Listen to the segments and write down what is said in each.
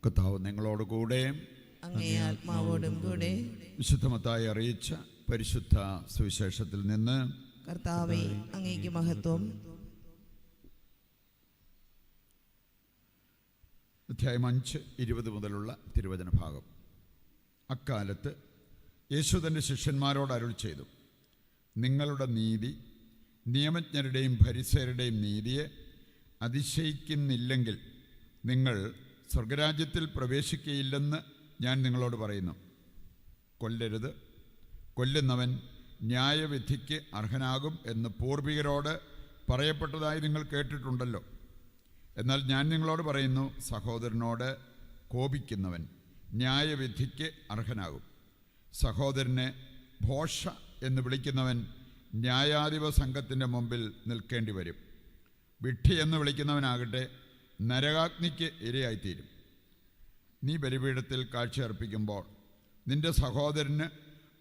കർത്താവ് നിങ്ങളോട് കൂടെ അങ്ങേ ആത്മാവോടും കൂടെ. വിശുദ്ധ മത്തായി അറിയിച്ച പരിശുദ്ധ സുവിശേഷത്തിൽ നിന്ന്. കർത്താവേ, അങ്ങേക്ക് മഹത്വം. അധ്യായം 5:20 മുതലുള്ള തിരുവചന ഭാഗം. അക്കാലത്ത് യേശു തൻ്റെ ശിഷ്യന്മാരോട് അരുളി ചെയ്തു, നിങ്ങളുടെ നീതി നിയമജ്ഞരുടെയും ഫരിസേയരുടെയും നീതിയെ അതിശയിക്കുന്നില്ലെങ്കിൽ നിങ്ങൾ സ്വർഗരാജ്യത്തിൽ പ്രവേശിക്കുകയില്ലെന്ന് ഞാൻ നിങ്ങളോട് പറയുന്നു. കൊല്ലരുത്, കൊല്ലുന്നവൻ ന്യായവിധിക്ക് അർഹനാകും എന്ന് പൂർവികരോട് പറയപ്പെട്ടതായി നിങ്ങൾ കേട്ടിട്ടുണ്ടല്ലോ. എന്നാൽ ഞാൻ നിങ്ങളോട് പറയുന്നു, സഹോദരനോട് കോപിക്കുന്നവൻ ന്യായവിധിക്ക് അർഹനാകും. സഹോദരനെ ഭോഷ എന്ന് വിളിക്കുന്നവൻ ന്യായാധിപ സംഘത്തിൻ്റെ മുമ്പിൽ നിൽക്കേണ്ടി വരും. വിഡ്ഢി എന്ന് വിളിക്കുന്നവനാകട്ടെ നരകാഗ്നിക്ക് ഇരയായിത്തീരും. നീ ബലിപീഠത്തിൽ കാഴ്ചയർപ്പിക്കുമ്പോൾ നിന്റെ സഹോദരന്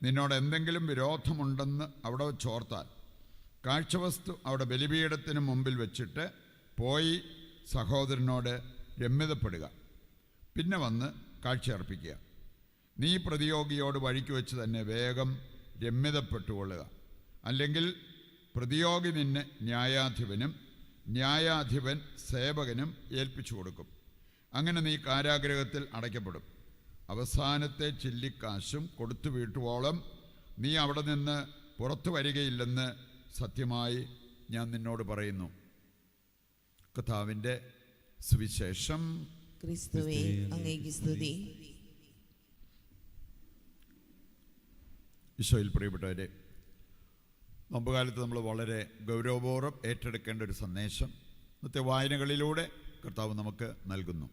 നിന്നോട് എന്തെങ്കിലും വിരോധമുണ്ടെന്ന് അവിടെ ചോർത്താൽ കാഴ്ചവസ്തു അവിടെ ബലിപീഠത്തിന് മുമ്പിൽ വെച്ചിട്ട് പോയി സഹോദരനോട് രമ്യതപ്പെടുക. പിന്നെ വന്ന് കാഴ്ചയർപ്പിക്കുക. നീ പ്രതിയോഗിയോട് വഴിക്ക് വെച്ച് തന്നെ വേഗം രമ്യതപ്പെട്ടുകൊള്ളുക. അല്ലെങ്കിൽ പ്രതിയോഗി നിന്നെ ന്യായാധിപനും ന്യായാധിപൻ സേവകനും ഏൽപ്പിച്ചു കൊടുക്കും. അങ്ങനെ നീ കാരാഗൃഹത്തിൽ അടയ്ക്കപ്പെടും. അവസാനത്തെ ചില്ലിക്കാശും കൊടുത്തു വീട്ടുവോളം നീ അവിടെ നിന്ന് പുറത്തു വരികയില്ലെന്ന് സത്യമായി ഞാൻ നിന്നോട് പറയുന്നു. കർത്താവിൻ്റെ സുവിശേഷം. ക്രിസ്തുവേ, അങ്ങേക്ക് സ്തുതി. ഈശോയിൽ പ്രിയപ്പെട്ടവരെ, നോമ്പുകാലത്ത് നമ്മൾ വളരെ ഗൗരവപൂർവ്വം ഏറ്റെടുക്കേണ്ട ഒരു സന്ദേശം ഇന്നത്തെ വായനകളിലൂടെ കർത്താവ് നമുക്ക് നൽകുന്നു.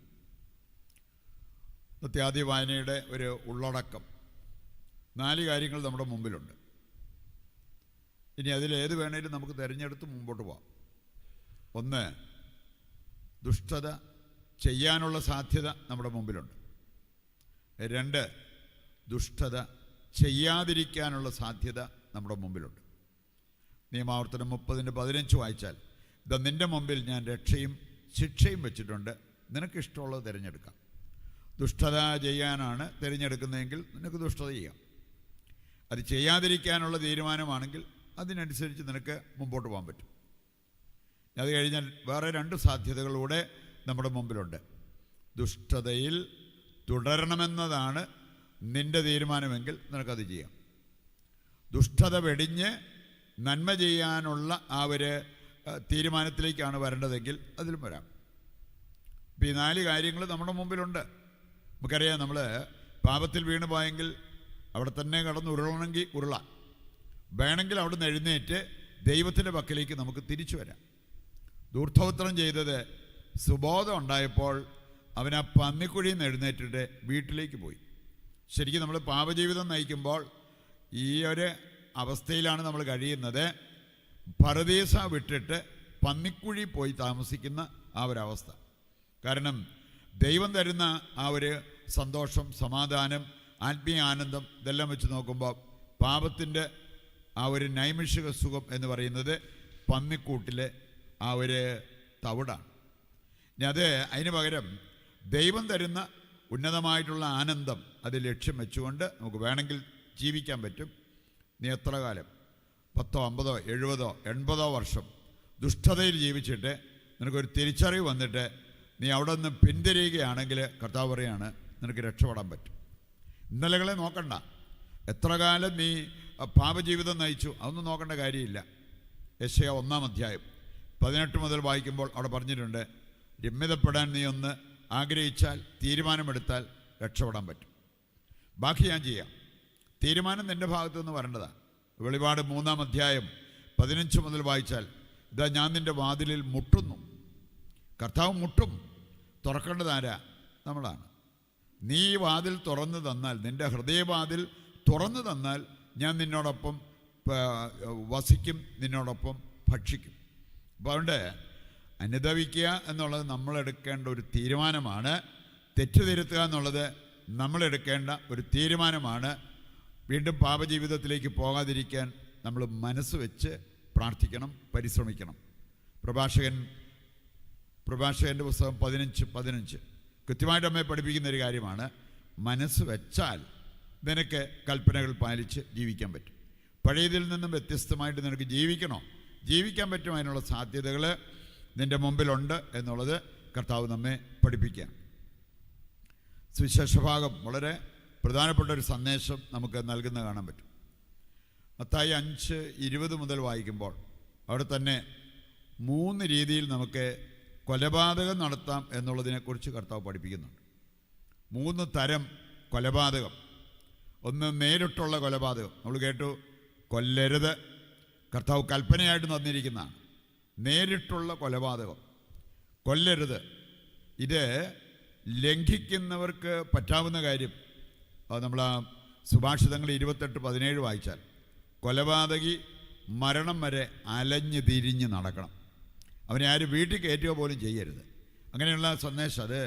ഇന്നത്തെ ആദ്യ വായനയുടെ ഒരു ഉള്ളടക്കം 4 കാര്യങ്ങൾ നമ്മുടെ മുമ്പിലുണ്ട്. ഇനി അതിലേത് വേണേലും നമുക്ക് തിരഞ്ഞെടുത്ത് മുമ്പോട്ട് പോകാം. 1, ദുഷ്ടത ചെയ്യാനുള്ള സാധ്യത നമ്മുടെ മുമ്പിലുണ്ട്. 2, ദുഷ്ടത ചെയ്യാതിരിക്കാനുള്ള സാധ്യത നമ്മുടെ മുമ്പിലുണ്ട്. നിയമാവർത്തനം 30:15 വായിച്ചാൽ, ഇതാ നിൻ്റെ മുമ്പിൽ ഞാൻ രക്ഷയും ശിക്ഷയും വെച്ചിട്ടുണ്ട്, നിനക്കിഷ്ടമുള്ളത് തിരഞ്ഞെടുക്കാം. ദുഷ്ടത ചെയ്യാനാണ് തിരഞ്ഞെടുക്കുന്നതെങ്കിൽ നിനക്ക് ദുഷ്ടത ചെയ്യാം. അത് ചെയ്യാതിരിക്കാനുള്ള തീരുമാനമാണെങ്കിൽ അതിനനുസരിച്ച് നിനക്ക് മുമ്പോട്ട് പോകാൻ പറ്റും. അത് കഴിഞ്ഞാൽ വേറെ 2 സാധ്യതകളൂടെ നമ്മുടെ മുമ്പിലുണ്ട്. ദുഷ്ടതയിൽ തുടരണമെന്നതാണ് നിൻ്റെ തീരുമാനമെങ്കിൽ നിനക്കത് ചെയ്യാം. ദുഷ്ടത വെടിഞ്ഞ് നന്മ ചെയ്യാനുള്ള ആ ഒരു തീരുമാനത്തിലേക്കാണ് വരേണ്ടതെങ്കിൽ അതിലും വരാം. ഇപ്പം ഈ 4 കാര്യങ്ങൾ നമ്മുടെ മുമ്പിലുണ്ട്. നമുക്കറിയാം, നമ്മൾ പാപത്തിൽ വീണ് പോയെങ്കിൽ അവിടെ തന്നെ കടന്ന് ഉരുളണമെങ്കിൽ ഉരുളാം. വേണമെങ്കിൽ അവിടെ നിന്ന് എഴുന്നേറ്റ് ദൈവത്തിൻ്റെ പക്കലേക്ക് നമുക്ക് തിരിച്ചു വരാം. ധൂർത്തപത്രം ചെയ്തത് സുബോധം ഉണ്ടായപ്പോൾ അവൻ ആ പന്നിക്കുഴിയിൽ നിന്ന് എഴുന്നേറ്റിട്ട് വീട്ടിലേക്ക് പോയി. ശരിക്കും നമ്മൾ പാപജീവിതം നയിക്കുമ്പോൾ ഈ ഒരു അവസ്ഥയിലാണ് നമ്മൾ കഴിയുന്നത്. പരദീസ വിട്ടിട്ട് പന്നിക്കുഴി പോയി താമസിക്കുന്ന ആ ഒരവസ്ഥ. കാരണം ദൈവം തരുന്ന ആ ഒരു സന്തോഷം, സമാധാനം, ആത്മീയ ആനന്ദം ഇതെല്ലാം വെച്ച് നോക്കുമ്പോൾ പാപത്തിൻ്റെ ആ ഒരു നൈമിഷിക സുഖം എന്ന് പറയുന്നത് പന്നിക്കൂട്ടിലെ ആ ഒരു തവിടാണ്. ഇനി അതിന് പകരം ദൈവം തരുന്ന ഉന്നതമായിട്ടുള്ള ആനന്ദം അത് ലക്ഷ്യം വെച്ചുകൊണ്ട് നമുക്ക് വേണമെങ്കിൽ ജീവിക്കാൻ പറ്റും. നീ എത്ര കാലം 10, 50, 70, 80 വർഷം ദുഷ്ടതയിൽ ജീവിച്ചിട്ട് നിനക്കൊരു തിരിച്ചറിവ് വന്നിട്ട് നീ അവിടെ നിന്ന് പിന്തിരിയുകയാണെങ്കിൽ കർത്താവ് പറയാണ് നിനക്ക് രക്ഷപ്പെടാൻ പറ്റും. ഇന്നലകളെ നോക്കണ്ട. എത്ര കാലം നീ പാപജീവിതം നയിച്ചു അതൊന്നും നോക്കേണ്ട കാര്യമില്ല. യെശയ്യാ 1-ാം അധ്യായം 18 മുതൽ വായിക്കുമ്പോൾ അവിടെ പറഞ്ഞിട്ടുണ്ട്, രമ്യതപ്പെടാൻ നീ ഒന്ന് ആഗ്രഹിച്ചാൽ, തീരുമാനമെടുത്താൽ രക്ഷപ്പെടാൻ പറ്റും. ബാക്കി ഞാൻ ചെയ്യാം. തീരുമാനം നിൻ്റെ ഭാഗത്തു നിന്ന് വരേണ്ടതാണ്. വെളിപാട് 3-ാം അധ്യായം 15 മുതൽ വായിച്ചാൽ, ഇതാ ഞാൻ നിൻ്റെ വാതിലിൽ മുട്ടുന്നു. കർത്താവ് മുട്ടും. തുറക്കേണ്ടതാരാ? നമ്മളാണ്. നീ വാതിൽ തുറന്നു തന്നാൽ, നിൻ്റെ ഹൃദയവാതിൽ തുറന്നു തന്നാൽ ഞാൻ നിന്നോടൊപ്പം വസിക്കും, നിന്നോടൊപ്പം ഭക്ഷിക്കും. അപ്പോൾ അതുകൊണ്ട് അനുദവിക്കുക എന്നുള്ളത് നമ്മളെടുക്കേണ്ട ഒരു തീരുമാനമാണ്. തെറ്റുതിരുത്തുക എന്നുള്ളത് നമ്മളെടുക്കേണ്ട ഒരു തീരുമാനമാണ്. വീണ്ടും പാപജീവിതത്തിലേക്ക് പോകാതിരിക്കാൻ നമ്മൾ മനസ്സ് വെച്ച് പ്രാർത്ഥിക്കണം, പരിശ്രമിക്കണം. പ്രഭാഷകൻ്റെ പുസ്തകം 15:15 കൃത്യമായിട്ട് നമ്മെ പഠിപ്പിക്കുന്ന ഒരു കാര്യമാണ്. മനസ്സ് വെച്ചാൽ നിനക്ക് കൽപ്പനകൾ പാലിച്ച് ജീവിക്കാൻ പറ്റും. പഴയതിൽ നിന്നും വ്യത്യസ്തമായിട്ട് നിനക്ക് ജീവിക്കാൻ പറ്റും. അതിനുള്ള സാധ്യതകൾ നിൻ്റെ മുമ്പിലുണ്ട് എന്നുള്ളത് കർത്താവ് നമ്മെ പഠിപ്പിക്കുകയാണ്. സുവിശേഷ ഭാഗം വളരെ പ്രധാനപ്പെട്ട ഒരു സന്ദേശം നമുക്ക് നൽകുന്ന കാണാൻ പറ്റും. മത്തായി 5:20 മുതൽ വായിക്കുമ്പോൾ അവിടെ തന്നെ 3 രീതിയിൽ നമുക്ക് കൊലപാതകം നടത്താം എന്നുള്ളതിനെക്കുറിച്ച് കർത്താവ് പഠിപ്പിക്കുന്നുണ്ട്. 3 തരം കൊലപാതകം. ഒന്ന് നേരിട്ടുള്ള കൊലപാതകം. നമ്മൾ കേട്ടു, കൊല്ലരുത്, കർത്താവ് കൽപ്പനയായിട്ട് തന്നിരിക്കുന്നതാണ്. നേരിട്ടുള്ള കൊലപാതകം, കൊല്ലരുത്, ഇത് ലംഘിക്കുന്നവർക്ക് പറ്റാവുന്ന കാര്യം. അത് നമ്മൾ ആ സുഭാഷിതങ്ങൾ 28:17 വായിച്ചാൽ, കൊലപാതകി മരണം വരെ അലഞ്ഞ് തിരിഞ്ഞ് നടക്കണം, അവനെ ആരും വീട്ടിൽ കയറ്റുക പോലും ചെയ്യരുത്. അങ്ങനെയുള്ള സന്ദേശം അത്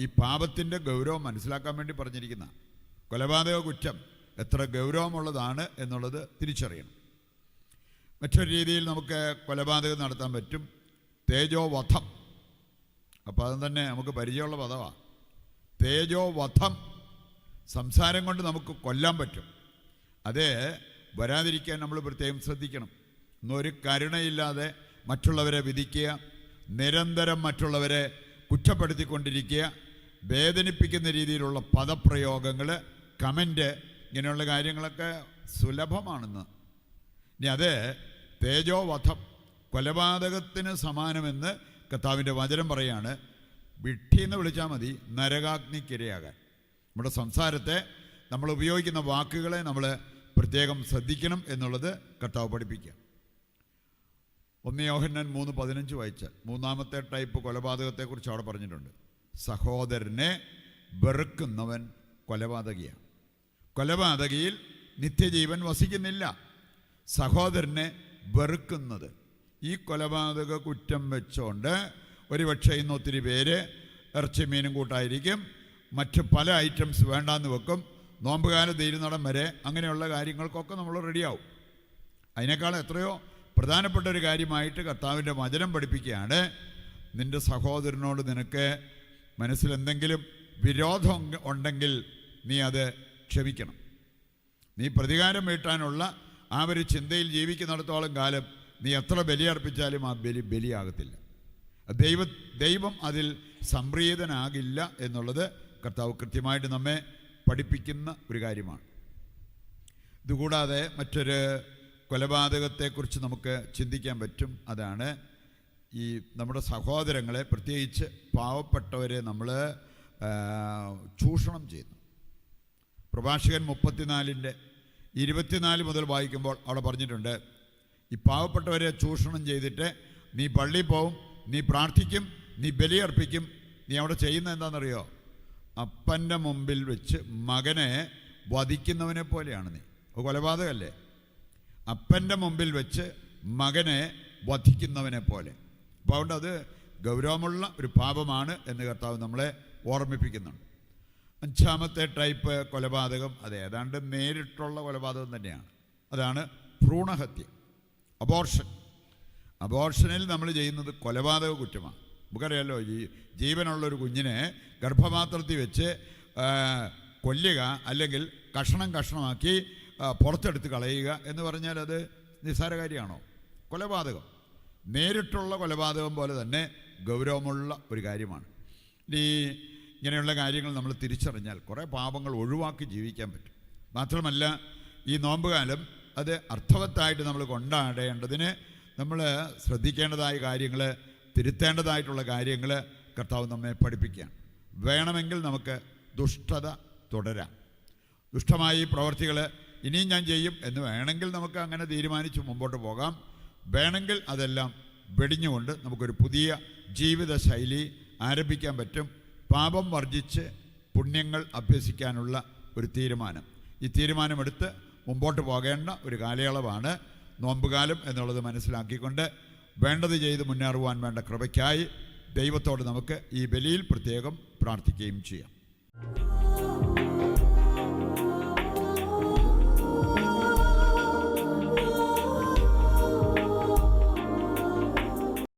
ഈ പാപത്തിൻ്റെ ഗൗരവം മനസ്സിലാക്കാൻ വേണ്ടി പറഞ്ഞിരിക്കുന്ന. കൊലപാതക കുറ്റം എത്ര ഗൗരവമുള്ളതാണ് എന്നുള്ളത് തിരിച്ചറിയണം. മറ്റൊരു രീതിയിൽ നമുക്ക് കൊലപാതകം നടത്താൻ പറ്റും, തേജോവധം. അപ്പോൾ അത് തന്നെ നമുക്ക് പരിചയമുള്ള പദമാണ്. തേജോവധം, സംസാരം കൊണ്ട് നമുക്ക് കൊല്ലാൻ പറ്റും. അത് വരാതിരിക്കാൻ നമ്മൾ പ്രത്യേകം ശ്രദ്ധിക്കണം. ഇന്നൊരു കരുണയില്ലാതെ മറ്റുള്ളവരെ വിധിക്കുക, നിരന്തരം മറ്റുള്ളവരെ കുറ്റപ്പെടുത്തിക്കൊണ്ടിരിക്കുക, വേദനിപ്പിക്കുന്ന രീതിയിലുള്ള പദപ്രയോഗങ്ങൾ, കമൻറ്റ്, ഇങ്ങനെയുള്ള കാര്യങ്ങളൊക്കെ സുലഭമാണെന്ന്. ഇനി അത് തേജോവധം, കൊലപാതകത്തിന് സമാനമെന്ന് കർത്താവിൻ്റെ വചനം പറയാണ്. വിഡ്ഢിയെന്ന് വിളിച്ചാൽ മതി നരകാഗ്നിക്കിരയാകാൻ. നമ്മുടെ സംസാരത്തെ, നമ്മൾ ഉപയോഗിക്കുന്ന വാക്കുകളെ നമ്മൾ പ്രത്യേകം ശ്രദ്ധിക്കണം എന്നുള്ളത് കർത്താവ് പഠിപ്പിക്കുക. 1 യോഹന്നാൻ 3:15 വായിച്ചാൽ 3ാമത്തെ ടൈപ്പ് കൊലപാതകത്തെക്കുറിച്ച് അവിടെ പറഞ്ഞിട്ടുണ്ട്. സഹോദരനെ വെറുക്കുന്നവൻ കൊലപാതകിയാണ്. കൊലപാതകിയിൽ നിത്യജീവൻ വസിക്കുന്നില്ല. സഹോദരനെ വെറുക്കുന്നത്, ഈ കൊലപാതക കുറ്റം വെച്ചുകൊണ്ട് ഒരുപക്ഷെ ഇന്ന് ഒത്തിരി പേര് ഇറച്ചി മീനും കൂട്ടായിരിക്കും, മറ്റ് പല ഐറ്റംസ് വേണ്ടാന്ന് വെക്കും, നോമ്പുകാലം തീരുന്നിടം വരെ അങ്ങനെയുള്ള കാര്യങ്ങൾക്കൊക്കെ നമ്മൾ റെഡിയാവും. അതിനേക്കാൾ എത്രയോ പ്രധാനപ്പെട്ട ഒരു കാര്യമായിട്ട് കർത്താവിൻ്റെ വചനം പഠിപ്പിക്കുകയാണ്, നിൻ്റെ സഹോദരനോട് നിനക്ക് മനസ്സിലെന്തെങ്കിലും വിരോധം ഉണ്ടെങ്കിൽ നീ അത് ക്ഷമിക്കണം. നീ പ്രതികാരം വീട്ടാനുള്ള ആ ഒരു ചിന്തയിൽ ജീവിക്കുന്നിടത്തോളം കാലം നീ എത്ര ബലിയർപ്പിച്ചാലും ആ ബലിയാകത്തില്ല. ദൈവം അതിൽ സംപ്രീതനാകില്ല എന്നുള്ളത് കർത്താവ് കൃത്യമായിട്ട് നമ്മെ പഠിപ്പിക്കുന്ന ഒരു കാര്യമാണ്. ഇതുകൂടാതെ മറ്റൊരു കൊലപാതകത്തെക്കുറിച്ച് നമുക്ക് ചിന്തിക്കാൻ പറ്റും. അതാണ് ഈ നമ്മുടെ സഹോദരങ്ങളെ, പ്രത്യേകിച്ച് പാവപ്പെട്ടവരെ നമ്മൾ ചൂഷണം ചെയ്യുന്നു. പ്രഭാഷകൻ 34:24 മുതൽ വായിക്കുമ്പോൾ അവിടെ പറഞ്ഞിട്ടുണ്ട്, ഈ പാവപ്പെട്ടവരെ ചൂഷണം ചെയ്തിട്ട് നീ പള്ളിയിൽ പോവും, നീ പ്രാർത്ഥിക്കും, നീ ബലിയർപ്പിക്കും, നീ അവിടെ ചെയ്യുന്നത് എന്താണെന്നറിയോ? അപ്പൻ്റെ മുമ്പിൽ വെച്ച് മകനെ വധിക്കുന്നവനെ പോലെയാണ് നീ. അത് കൊലപാതകമല്ലേ? അപ്പൻ്റെ മുമ്പിൽ വെച്ച് മകനെ വധിക്കുന്നവനെ പോലെ. അപ്പോൾ അതുകൊണ്ട് അത് ഗൗരവമുള്ള ഒരു പാപമാണ് എന്ന് കർത്താവ് നമ്മളെ ഓർമ്മിപ്പിക്കുന്നുണ്ട്. 5ാമത്തെ ടൈപ്പ് കൊലപാതകം, അത് ഏതാണ്ട് നേരിട്ടുള്ള കൊലപാതകം തന്നെയാണ്. അതാണ് ഭ്രൂണഹത്യ, അബോർഷൻ. അബോർഷനിൽ നമ്മൾ ചെയ്യുന്നത് കൊലപാതക കുറ്റമാണ്. നമുക്കറിയാമല്ലോ, ഈ ജീവനുള്ളൊരു കുഞ്ഞിനെ ഗർഭപാത്രത്തിൽ വെച്ച് കൊല്ലുക, അല്ലെങ്കിൽ കഷണമാക്കി പുറത്തെടുത്ത് കളയുക എന്ന് പറഞ്ഞാൽ അത് നിസ്സാര കാര്യമാണോ? കൊലപാതകം, നേരിട്ടുള്ള കൊലപാതകം പോലെ തന്നെ ഗൗരവമുള്ള ഒരു കാര്യമാണ്. ഇങ്ങനെയുള്ള കാര്യങ്ങൾ നമ്മൾ തിരിച്ചറിഞ്ഞാൽ കുറേ പാപങ്ങൾ ഒഴിവാക്കി ജീവിക്കാൻ പറ്റും. മാത്രമല്ല, ഈ നോമ്പുകാലം അത് അർത്ഥവത്തായിട്ട് നമ്മൾ കൊണ്ടാടേണ്ടതിന് നമ്മൾ ശ്രദ്ധിക്കേണ്ടതായ കാര്യങ്ങൾ, തിരുത്തേണ്ടതായിട്ടുള്ള കാര്യങ്ങൾ കർത്താവ് നമ്മെ പഠിപ്പിക്കുകയാണ്. വേണമെങ്കിൽ നമുക്ക് ദുഷ്ടത തുടരാം. ദുഷ്ടമായ പ്രവർത്തികൾ ഇനിയും ഞാൻ ചെയ്യും എന്ന് വേണമെങ്കിൽ നമുക്ക് അങ്ങനെ തീരുമാനിച്ച് മുമ്പോട്ട് പോകാം. വേണമെങ്കിൽ അതെല്ലാം വെടിഞ്ഞുകൊണ്ട് നമുക്കൊരു പുതിയ ജീവിതശൈലി ആരംഭിക്കാൻ പറ്റും. പാപം വർജിച്ച് പുണ്യങ്ങൾ അഭ്യസിക്കാനുള്ള ഒരു തീരുമാനം, ഈ തീരുമാനമെടുത്ത് മുമ്പോട്ട് പോകേണ്ട ഒരു കാലയളവാണ് നോമ്പുകാലം എന്നുള്ളത് മനസ്സിലാക്കിക്കൊണ്ട് വേണ്ടത് ചെയ്ത് മുന്നേറുവാൻ വേണ്ട കൃപയ്ക്കായി ദൈവത്തോട് നമുക്ക് ഈ ബലിയിൽ പ്രത്യേകം പ്രാർത്ഥിക്കുകയും ചെയ്യാം.